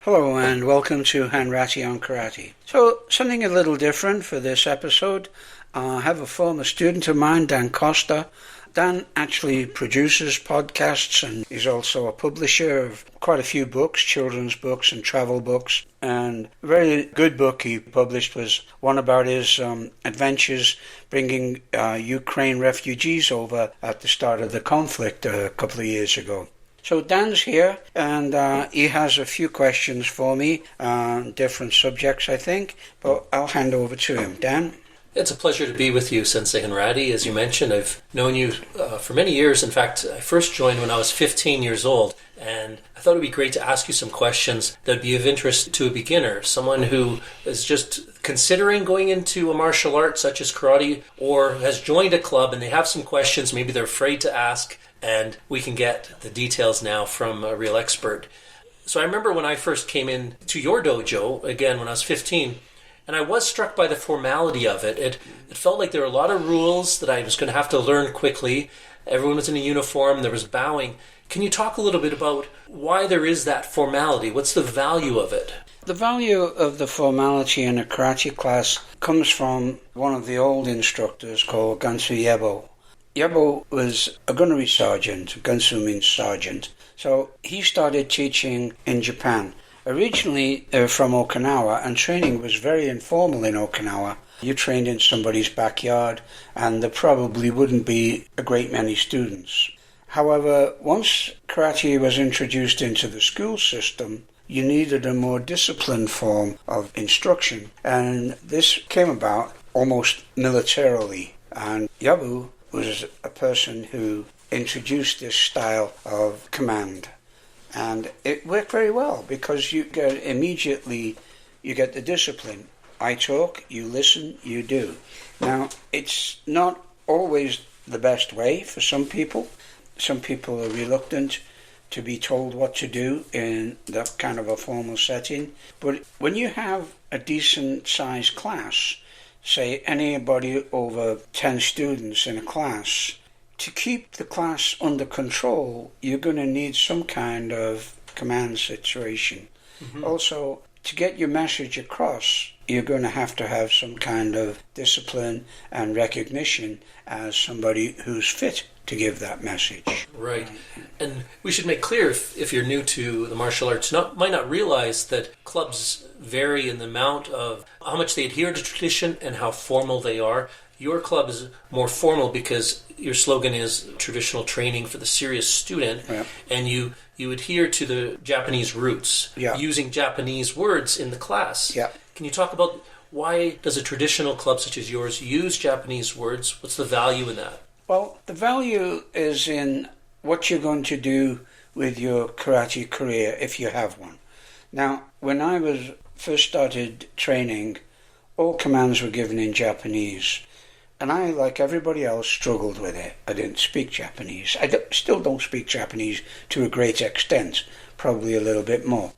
Hello and welcome to Hanratty on Karate. So something a little different for this episode. I have a former student of mine, Dan Kostka. Dan actually produces podcasts and he's also a publisher of quite a few books, children's books and travel books. And a very good book he published was one about his adventures bringing Ukraine refugees over at the start of the conflict a couple of years ago. So Dan's here, and he has a few questions for me on different subjects, I think, but I'll hand over to him. Dan? It's a pleasure to be with you, Sensei Hanratty. As you mentioned, I've known you for many years. In fact, I first joined when I was 15 years old, and I thought it would be great to ask you some questions that would be of interest to a beginner, someone who is just considering going into a martial art such as karate, or has joined a club and they have some questions, maybe they're afraid to ask, and we can get the details now from a real expert. So I remember when I first came in to your dojo, again when I was 15, and I was struck by the formality of it. It felt like there were a lot of rules that I was going to have to learn quickly. Everyone was in a uniform, there was bowing. Can you talk a little bit about why there is that formality? What's the value of it? The value of the formality in a karate class comes from one of the old instructors called Gansu Yebo. Yebo was a gunnery sergeant. Gansu means sergeant. So he started teaching in Japan. Originally from Okinawa, and training was very informal in Okinawa. You trained in somebody's backyard, and there probably wouldn't be a great many students. However, once karate was introduced into the school system, you needed a more disciplined form of instruction, and this came about almost militarily. And Yabu was a person who introduced this style of command. And it worked very well because you get the discipline. I talk, you listen, you do. Now, it's not always the best way for some people. Some people are reluctant to be told what to do in that kind of a formal setting. But when you have a decent sized class, say anybody over 10 students in a class, to keep the class under control, you're going to need some kind of command situation. Mm-hmm. Also, to get your message across, you're going to have some kind of discipline and recognition as somebody who's fit to give that message. Right. And we should make clear, if you're new to the martial arts, might not realize that clubs vary in the amount of how much they adhere to tradition and how formal they are. Your club is more formal because your slogan is traditional training for the serious student, yeah. And you adhere to the Japanese roots, yeah. Using Japanese words in the class. Yeah. Can you talk about why does a traditional club such as yours use Japanese words? What's the value in that? Well, the value is in what you're going to do with your karate career if you have one. Now, when I first started training, all commands were given in Japanese. And I, like everybody else, struggled with it. I didn't speak Japanese. Still don't speak Japanese to a great extent, probably a little bit more.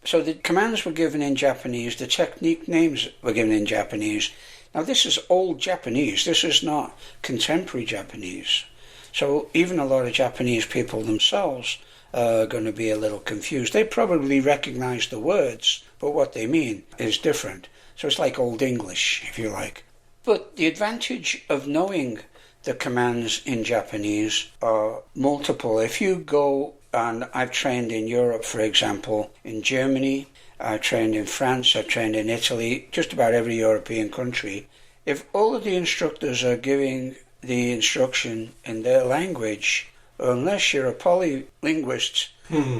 So the commands were given in Japanese, the technique names were given in Japanese. Now this is old Japanese, this is not contemporary Japanese. So even a lot of Japanese people themselves are going to be a little confused. They probably recognize the words, but what they mean is different. So it's like Old English, if you like. But the advantage of knowing the commands in Japanese are multiple. If you go, and I've trained in Europe, for example, in Germany, I've trained in France, I've trained in Italy, just about every European country. If all of the instructors are giving the instruction in their language, unless you're a polylinguist,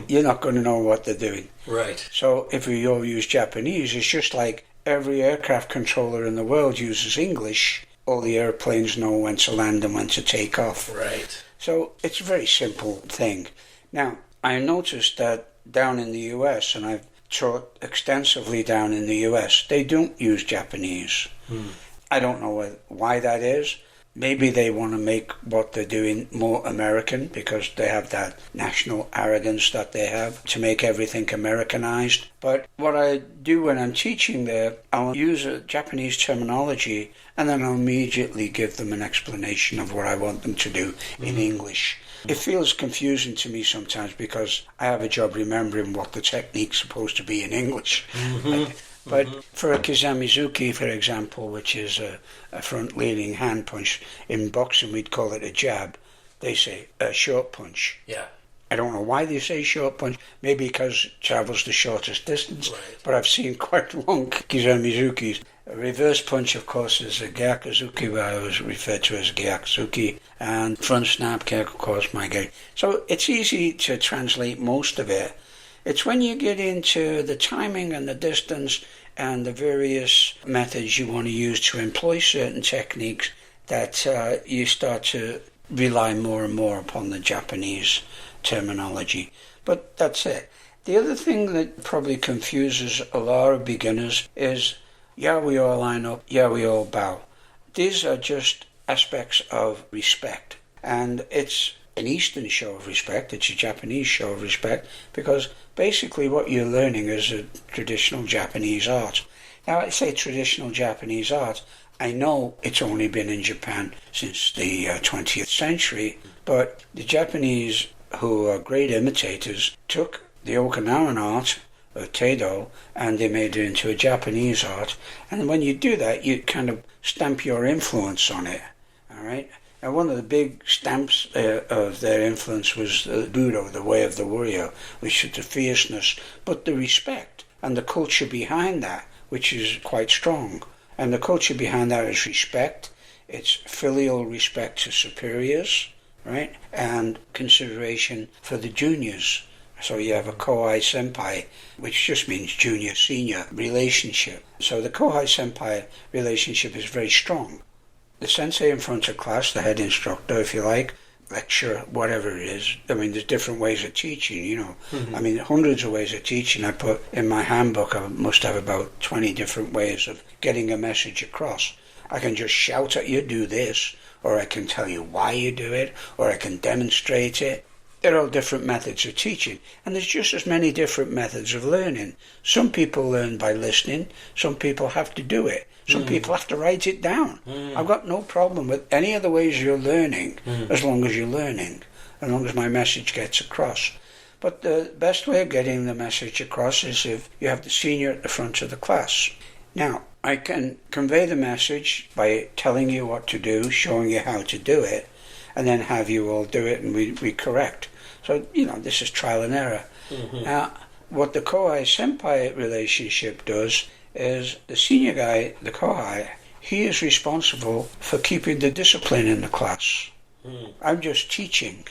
you're not going to know what they're doing. Right. So if we all use Japanese, it's just like every aircraft controller in the world uses English. All the airplanes know when to land and when to take off. Right. So it's a very simple thing. Now, I noticed that down in the US, and I've taught extensively down in the US, they don't use Japanese. I don't know why that is. Maybe they want to make what they're doing more American because they have that national arrogance that they have to make everything Americanized. But what I do when I'm teaching there, I'll use a Japanese terminology and then I'll immediately give them an explanation of what I want them to do in English. It feels confusing to me sometimes because I have a job remembering what the technique's supposed to be in English. But for a Kizamizuki, for example, which is a front-leaning hand punch, in boxing we'd call it a jab, they say a short punch. Yeah. I don't know why they say short punch, maybe because it travels the shortest distance, Right. but I've seen quite long Kizamizukis. A reverse punch, of course, is a Gyakuzuki, where I was referred to as Gyakuzuki, and front snap kick, of course, my game. So it's easy to translate most of it. It's when you get into the timing and the distance and the various methods you want to use to employ certain techniques that you start to rely more and more upon the Japanese terminology. But that's it. The other thing that probably confuses a lot of beginners is, yeah, we all line up, yeah, we all bow. These are just aspects of respect. And it's an Eastern show of respect, it's a Japanese show of respect, because basically what you're learning is a traditional Japanese art. Now, I say traditional Japanese art, I know it's only been in Japan since the 20th century, but the Japanese, who are great imitators, took the Okinawan art, of Teido, and they made it into a Japanese art. And when you do that, you kind of stamp your influence on it, all right? And one of the big stamps of their influence was the Budo, the way of the warrior, which is the fierceness, but the respect and the culture behind that, which is quite strong. And the culture behind that is respect. It's filial respect to superiors, right? And consideration for the juniors. So you have a kohai senpai, which just means junior-senior relationship. So the kohai senpai relationship is very strong. The sensei in front of class, the head instructor, if you like, lecture, whatever it is. I mean, there's different ways of teaching, you know. I mean, hundreds of ways of teaching. I put in my handbook, I must have about 20 different ways of getting a message across. I can just shout at you, do this, or I can tell you why you do it, or I can demonstrate it. They're all different methods of teaching, and there's just as many different methods of learning. Some people learn by listening, some people have to do it, some people have to write it down. I've got no problem with any of the ways you're learning, as long as you're learning, as long as my message gets across. But the best way of getting the message across is if you have the senior at the front of the class. Now, I can convey the message by telling you what to do, showing you how to do it, and then have you all do it and we correct. So, you know, this is trial and error. Now, what the kohai-senpai relationship does is the senior guy, the kohai, he is responsible for keeping the discipline in the class. I'm just teaching,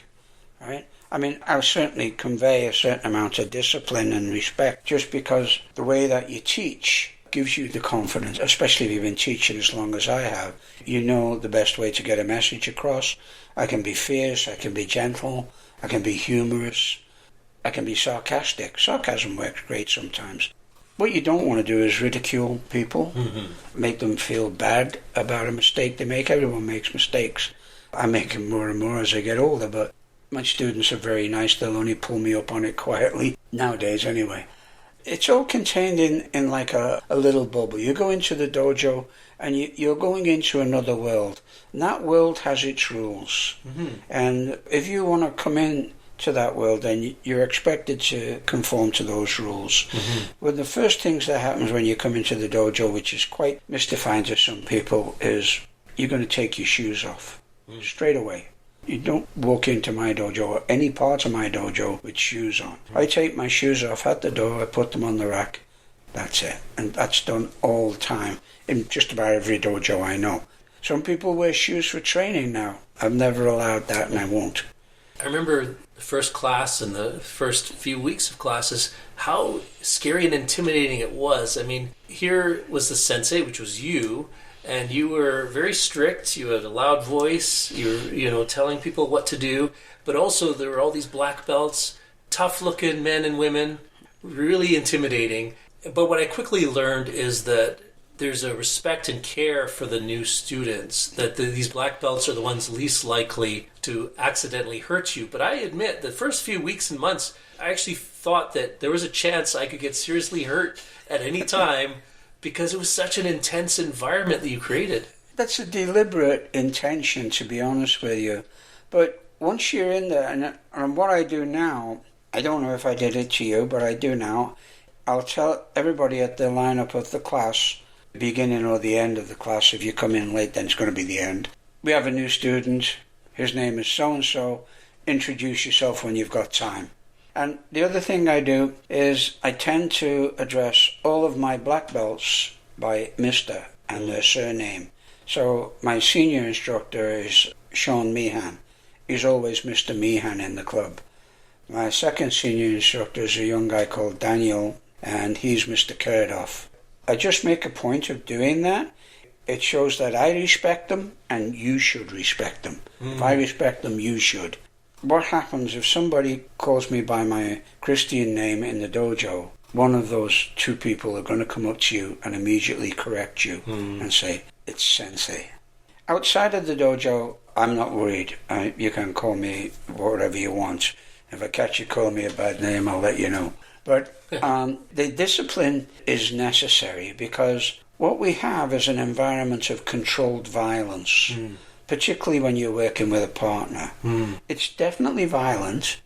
right? I mean, I'll certainly convey a certain amount of discipline and respect just because the way that you teach gives you the confidence, especially if you've been teaching as long as I have. You know the best way to get a message across. I can be fierce, I can be gentle, I can be humorous, I can be sarcastic. Sarcasm works great sometimes. What you don't want to do is ridicule people, make them feel bad about a mistake they make. Everyone makes mistakes. I make them more and more as I get older, but my students are very nice. They'll only pull me up on it quietly, nowadays anyway. It's all contained in like a little bubble. You go into the dojo and you're going into another world. And that world has its rules. And if you want to come in to that world, then you're expected to conform to those rules. One of the first things that happens when you come into the dojo, which is quite mystifying to some people, is you're going to take your shoes off straight away. You don't walk into my dojo or any part of my dojo with shoes on. I take my shoes off at the door, I put them on the rack, that's it. And that's done all the time in just about every dojo I know. Some people wear shoes for training now. I've never allowed that and I won't. I remember the first class and the first few weeks of classes, how scary and intimidating it was. I mean, here was the sensei, which was you, and you were very strict. You had a loud voice. You were, telling people what to do. But also there were all these black belts, tough-looking men and women, really intimidating. But what I quickly learned is that there's a respect and care for the new students, that these black belts are the ones least likely to accidentally hurt you. But I admit, the first few weeks and months, I actually thought that there was a chance I could get seriously hurt at any time because it was such an intense environment that you created. That's a deliberate intention, to be honest with you. But once you're in there, and what I do now, I don't know if I did it to you, but I do now, I'll tell everybody at the lineup of the class, beginning or the end of the class. If you come in late, then it's going to be the end. We have a new student. His name is so-and-so. Introduce yourself when you've got time. And the other thing I do is I tend to address all of my black belts by Mr. and their surname. So my senior instructor is Sean Meehan. He's always Mr. Meehan in the club. My second senior instructor is a young guy called Daniel, and he's Mr. Kurdoff. I just make a point of doing that. It shows that I respect them and you should respect them. If I respect them, you should. What happens if somebody calls me by my Christian name in the dojo? One of those two people are going to come up to you and immediately correct you and say, it's Sensei. Outside of the dojo, I'm not worried. You can call me whatever you want. If I catch you calling me a bad name, I'll let you know. But the discipline is necessary because what we have is an environment of controlled violence, particularly when you're working with a partner. It's definitely violent,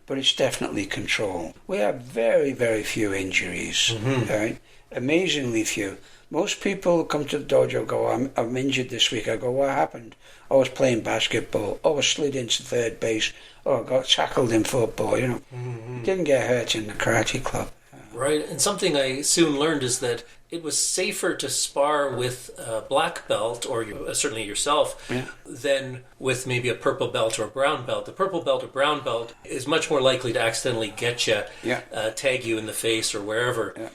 but it's definitely controlled. We have very, very few injuries, right? Amazingly few. Most people come to the dojo go, I'm injured this week. I go, what happened? I was playing basketball. I slid into third base. I got tackled in football, Didn't get hurt in the karate club. Right, and something I soon learned is that it was safer to spar with a black belt, or certainly yourself, than with maybe a purple belt or a brown belt. The purple belt or brown belt is much more likely to accidentally get you, tag you in the face or wherever.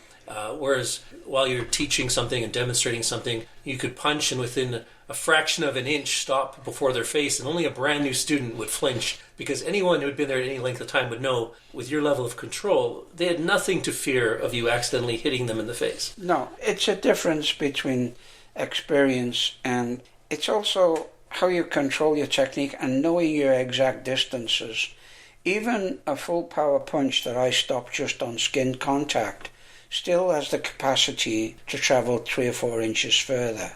Whereas while you're teaching something and demonstrating something, you could punch and within a fraction of an inch stop before their face, and only a brand new student would flinch, because anyone who had been there at any length of time would know, with your level of control, they had nothing to fear of you accidentally hitting them in the face. No, it's a difference between experience, and it's also how you control your technique and knowing your exact distances. Even a full power punch that I stop just on skin contact still has the capacity to travel 3 or 4 inches further.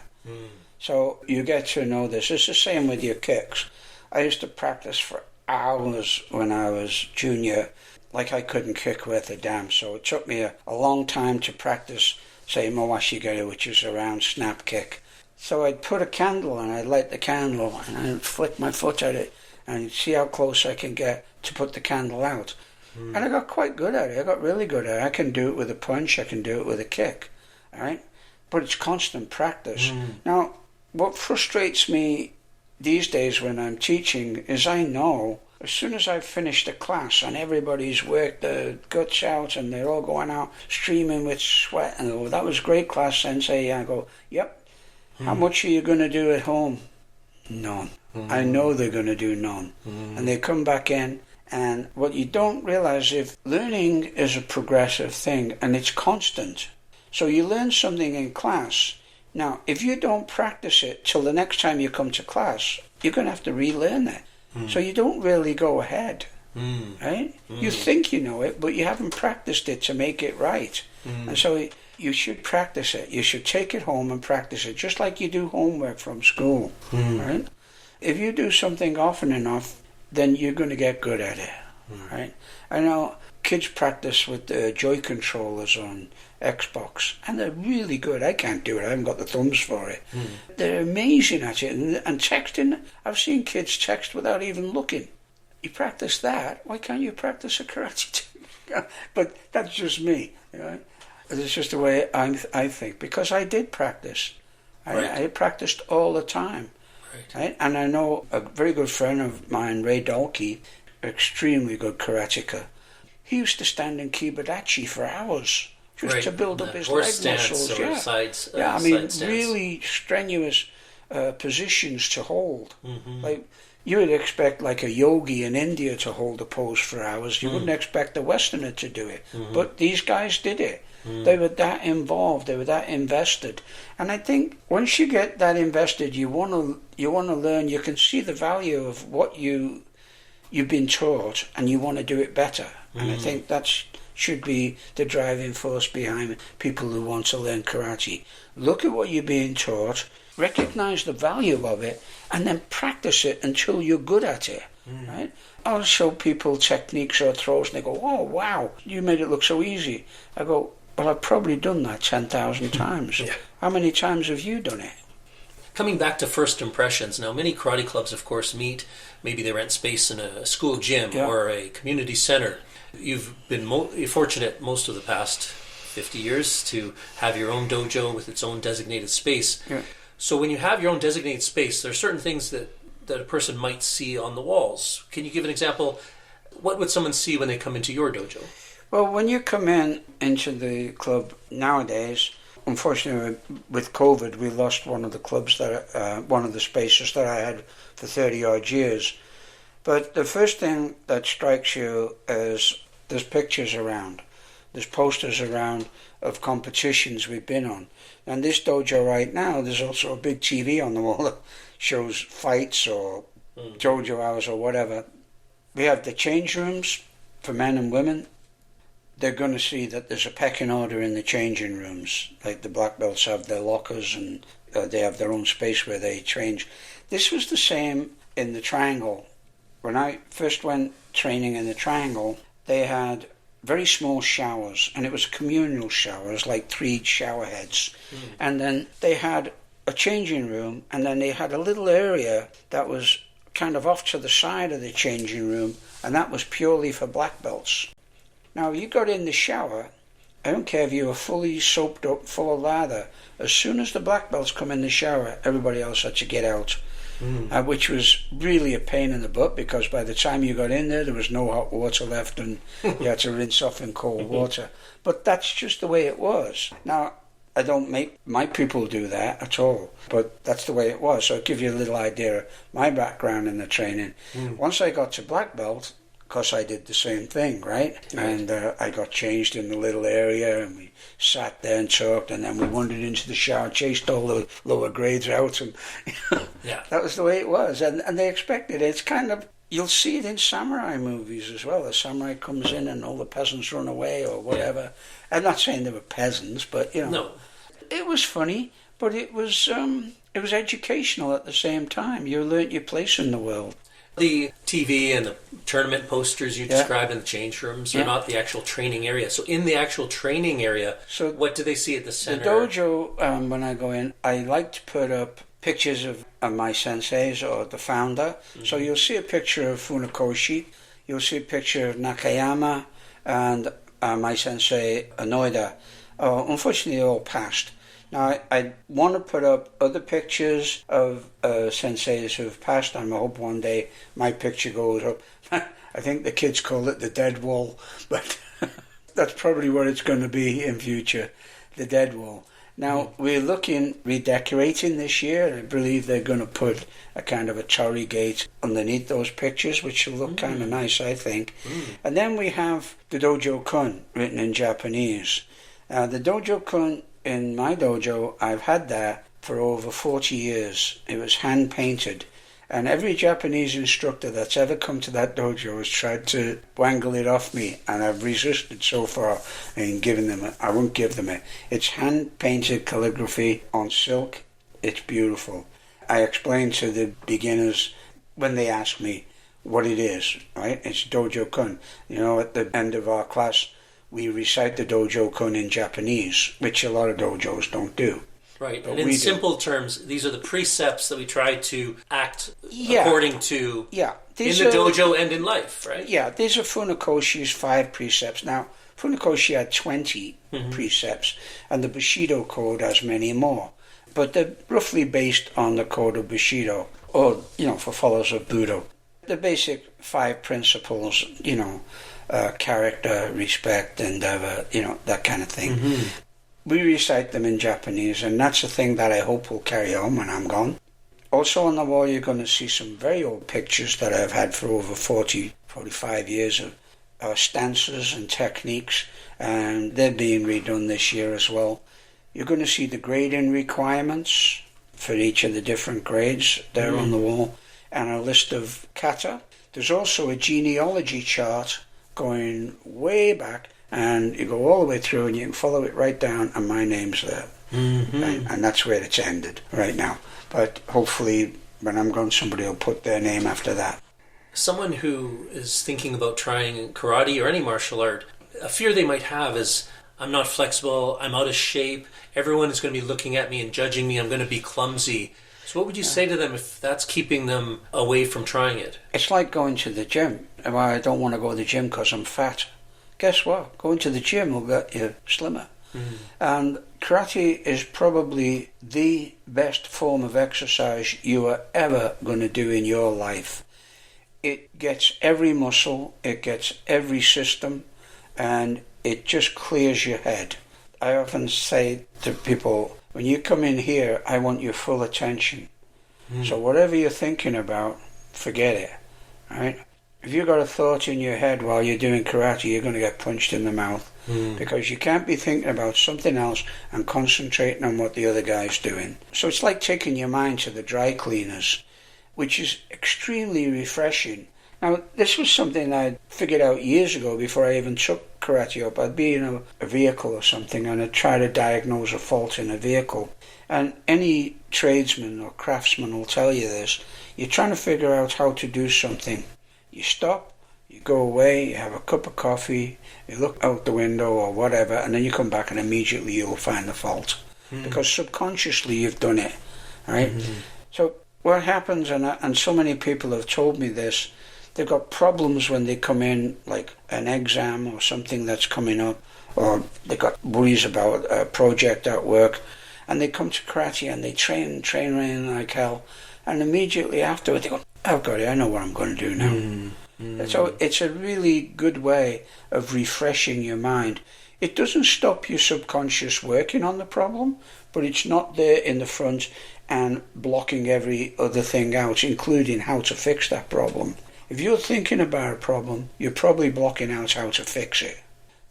So you get to know this. It's the same with your kicks. I used to practice for hours when I was junior, like I couldn't kick worth a damn. So it took me a long time to practice, say, Mawashigari, which is a round snap kick. So I'd put a candle and I'd light the candle and I'd flick my foot at it and see how close I can get to put the candle out. And I got quite good at it. I got really good at it. I can do it with a punch. I can do it with a kick. All right? But it's constant practice. Now, what frustrates me these days when I'm teaching is I know as soon as I've finished a class and everybody's worked their guts out and they're all going out streaming with sweat and oh, that was great class, Sensei. I go, yep. How much are you going to do at home? None. I know they're going to do none. And they come back in. And what you don't realize is learning is a progressive thing and it's constant. So you learn something in class. Now, if you don't practice it till the next time you come to class, you're going to have to relearn it. So you don't really go ahead, right? You think you know it, but you haven't practiced it to make it right. And so you should practice it. You should take it home and practice it, just like you do homework from school, right? If you do something often enough, then you're going to get good at it, right? I know kids practice with the Joy controllers on Xbox, and they're really good. I can't do it. I haven't got the thumbs for it. They're amazing at it. And texting, I've seen kids text without even looking. You practice that, why can't you practice a karate? But that's just me, right? It's just the way I think, because I did practice. I practiced all the time. Right? And I know a very good friend of mine, Ray Dalkey, extremely good karateka. He used to stand in kibadachi for hours just to build up his leg muscles. I mean, really strenuous positions to hold. Like you would expect like a yogi in India to hold a pose for hours. You wouldn't expect a Westerner to do it. But these guys did it. They were that involved. They were that invested. And I think once you get that invested, you want to learn. You can see the value of what you've been taught, and you want to do it better. And I think that should be the driving force behind people who want to learn karate. Look at what you're being taught, recognize the value of it, and then practice it until you're good at it. Right? I'll show people techniques or throws, and they go, "Oh, wow, you made it look so easy." I go, "Well, I've probably done that 10,000 times. Yeah. How many times have you done it?" Coming back to first impressions, now many karate clubs, of course, meet. Maybe they rent space in a school gym or a community center. You've been fortunate most of the past 50 years to have your own dojo with its own designated space. Yeah. So when you have your own designated space, there are certain things that a person might see on the walls. Can you give an example? What would someone see when they come into your dojo? Well, when you come into the club nowadays, unfortunately with COVID, we lost one of the clubs one of the spaces that I had for 30 odd years. But the first thing that strikes you is there's pictures around. There's posters around of competitions we've been on. And this dojo right now, there's also a big TV on the wall that shows fights or dojo hours or whatever. We have the change rooms for men and women. They're going to see that there's a pecking order in the changing rooms. Like the black belts have their lockers and they have their own space where they change. This was the same in the triangle. When I first went training in the triangle, they had very small showers, and it was communal showers, like 3 shower heads. And then they had a changing room, and then they had a little area that was kind of off to the side of the changing room, and that was purely for black belts. Now, you got in the shower, I don't care if you were fully soaped up, full of lather, as soon as the black belts come in the shower, everybody else had to get out. Which was really a pain in the butt, because by the time you got in there was no hot water left and you had to rinse off in cold water. But that's just the way it was. Now, I don't make my people do that at all, but that's the way it was. So I'll give you a little idea of my background in the training. Once I got to black belt, of course I did the same thing, right? And I got changed in the little area, and we sat there and talked, and then we wandered into the shower, chased all the lower grades out, and that was the way it was. And they expected it. It's kind of, you'll see it in samurai movies as well. The samurai comes in and all the peasants run away or whatever. I'm not saying they were peasants, but it was funny, but it was educational at the same time. You learnt your place in the world. The TV and the tournament posters you described in the change rooms are not the actual training area. So in the actual training area, what do they see at the center? The dojo, when I go in, I like to put up pictures of my senseis or the founder. So you'll see a picture of Funakoshi, you'll see a picture of Nakayama and my sensei Anoida. Unfortunately, they all passed. Now, I want to put up other pictures of senseis who've passed, and I hope one day my picture goes up. I think the kids call it the dead wall, but that's probably what it's going to be in future, the dead wall. Now, we're redecorating this year. I believe they're going to put a kind of a torii gate underneath those pictures, which will look kind of nice, I think. And then we have the dojo-kun, written in Japanese. The dojo-kun in my dojo, I've had that for over 40 years. It was hand-painted. And every Japanese instructor that's ever come to that dojo has tried to wangle it off me, and I've resisted so far in giving them it. I won't give them it. It's hand-painted calligraphy on silk. It's beautiful. I explain to the beginners when they ask me what it is, right? It's dojo-kun. At the end of our class, we recite the dojo-kun in Japanese, which a lot of dojos don't do. Right, and in simple terms, these are the precepts that we try to act according to in the dojo and in life, right? Yeah, these are Funakoshi's 5 precepts. Now, Funakoshi had 20 precepts, and the Bushido code has many more. But they're roughly based on the code of Bushido, or, for followers of Budo. The basic 5 principles, character, respect, endeavor, that kind of thing. We recite them in Japanese, and that's a thing that I hope will carry on when I'm gone. Also on the wall, you're going to see some very old pictures that I've had for over 40, 45 years of stances and techniques, and they're being redone this year as well. You're going to see the grading requirements for each of the different grades there on the wall, and a list of kata. There's also a genealogy chart going way back, and you go all the way through and you can follow it right down, and my name's there. And that's where it's ended right now. But hopefully when I'm gone, somebody will put their name after that. Someone who is thinking about trying karate or any martial art, a fear they might have is, I'm not flexible, I'm out of shape, everyone is going to be looking at me and judging me, I'm going to be clumsy. So what would you say to them if that's keeping them away from trying it? It's like going to the gym. If I don't want to go to the gym because I'm fat, guess what? Going to the gym will get you slimmer. And karate is probably the best form of exercise you are ever going to do in your life. It gets every muscle, it gets every system, and it just clears your head. I often say to people, when you come in here, I want your full attention. So whatever you're thinking about, forget it, right? If you've got a thought in your head while you're doing karate, you're going to get punched in the mouth, because you can't be thinking about something else and concentrating on what the other guy's doing. So it's like taking your mind to the dry cleaners, which is extremely refreshing. Now, this was something I figured out years ago before I even took karate up. I'd be in a vehicle or something and I'd try to diagnose a fault in a vehicle. And any tradesman or craftsman will tell you this. You're trying to figure out how to do something. You stop, you go away, you have a cup of coffee, you look out the window or whatever, and then you come back and immediately you'll find the fault. Because subconsciously you've done it, right? So what happens, and so many people have told me this, they've got problems when they come in, like an exam or something that's coming up, or they've got worries about a project at work, and they come to karate and they train like hell, and immediately afterward they go, oh God, I know what I'm going to do now. So it's a really good way of refreshing your mind. It doesn't stop your subconscious working on the problem, but it's not there in the front and blocking every other thing out, including how to fix that problem. If you're thinking about a problem, you're probably blocking out how to fix it.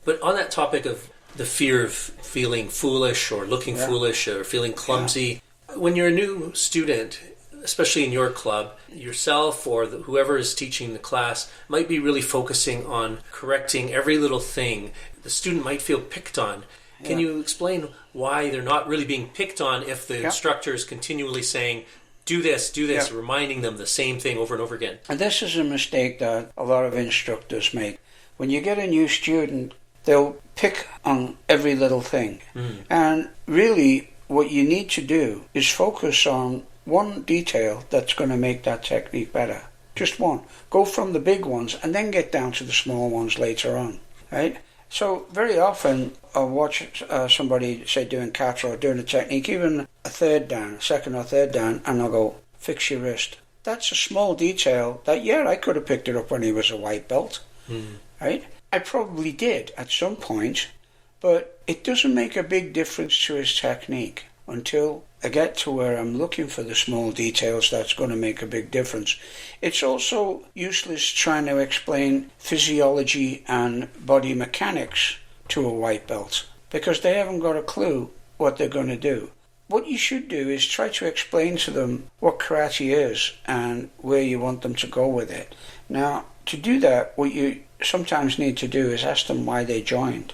But on that topic of the fear of feeling foolish or looking foolish or feeling clumsy, when you're a new student, especially in your club, yourself or whoever is teaching the class might be really focusing on correcting every little thing. The student might feel picked on. Can you explain why they're not really being picked on if the instructor is continually saying, do this, reminding them the same thing over and over again? And this is a mistake that a lot of instructors make. When you get a new student, they'll pick on every little thing. And really, what you need to do is focus on one detail that's going to make that technique better. Just one. Go from the big ones and then get down to the small ones later on, right? So very often I'll watch somebody, say, doing kata or doing a technique, even a second or third dan, and I'll go, fix your wrist. That's a small detail that, I could have picked it up when he was a white belt, right? I probably did at some point, but it doesn't make a big difference to his technique until I get to where I'm looking for the small details that's going to make a big difference. It's also useless trying to explain physiology and body mechanics to a white belt because they haven't got a clue what they're going to do. What you should do is try to explain to them what karate is and where you want them to go with it. Now, to do that, what you sometimes need to do is ask them why they joined.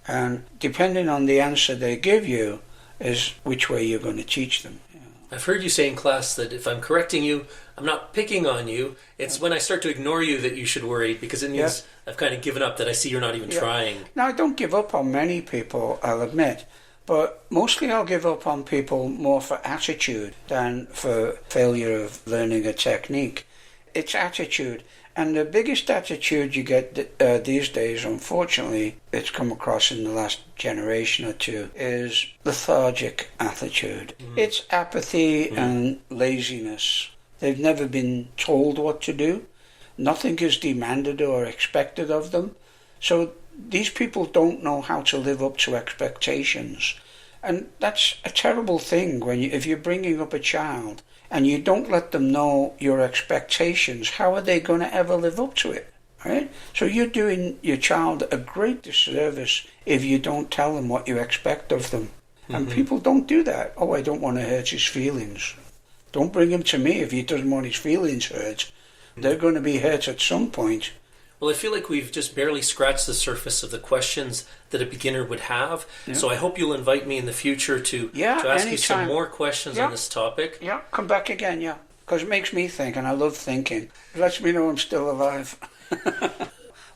And depending on the answer they give you, is which way you're going to teach them. I've heard you say in class that if I'm correcting you, I'm not picking on you. It's when I start to ignore you that you should worry, because it means I've kind of given up, that I see you're not even trying. Now, I don't give up on many people, I'll admit, but mostly I'll give up on people more for attitude than for failure of learning a technique. It's attitude. And the biggest attitude you get these days, unfortunately, it's come across in the last generation or two, is lethargic attitude. It's apathy and laziness. They've never been told what to do. Nothing is demanded or expected of them. So these people don't know how to live up to expectations. And that's a terrible thing if you're bringing up a child and you don't let them know your expectations. How are they going to ever live up to it? right? So you're doing your child a great disservice if you don't tell them what you expect of them. And people don't do that. Oh, I don't want to hurt his feelings. Don't bring him to me if he doesn't want his feelings hurt. They're going to be hurt at some point. Well, I feel like we've just barely scratched the surface of the questions that a beginner would have. Yeah. So I hope you'll invite me in the future to ask anytime. You some more questions on this topic. Yeah, come back again, because it makes me think, and I love thinking. It lets me know I'm still alive.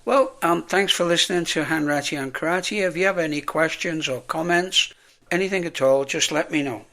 Well, thanks for listening to Hanratty on Karate. If you have any questions or comments, anything at all, just let me know.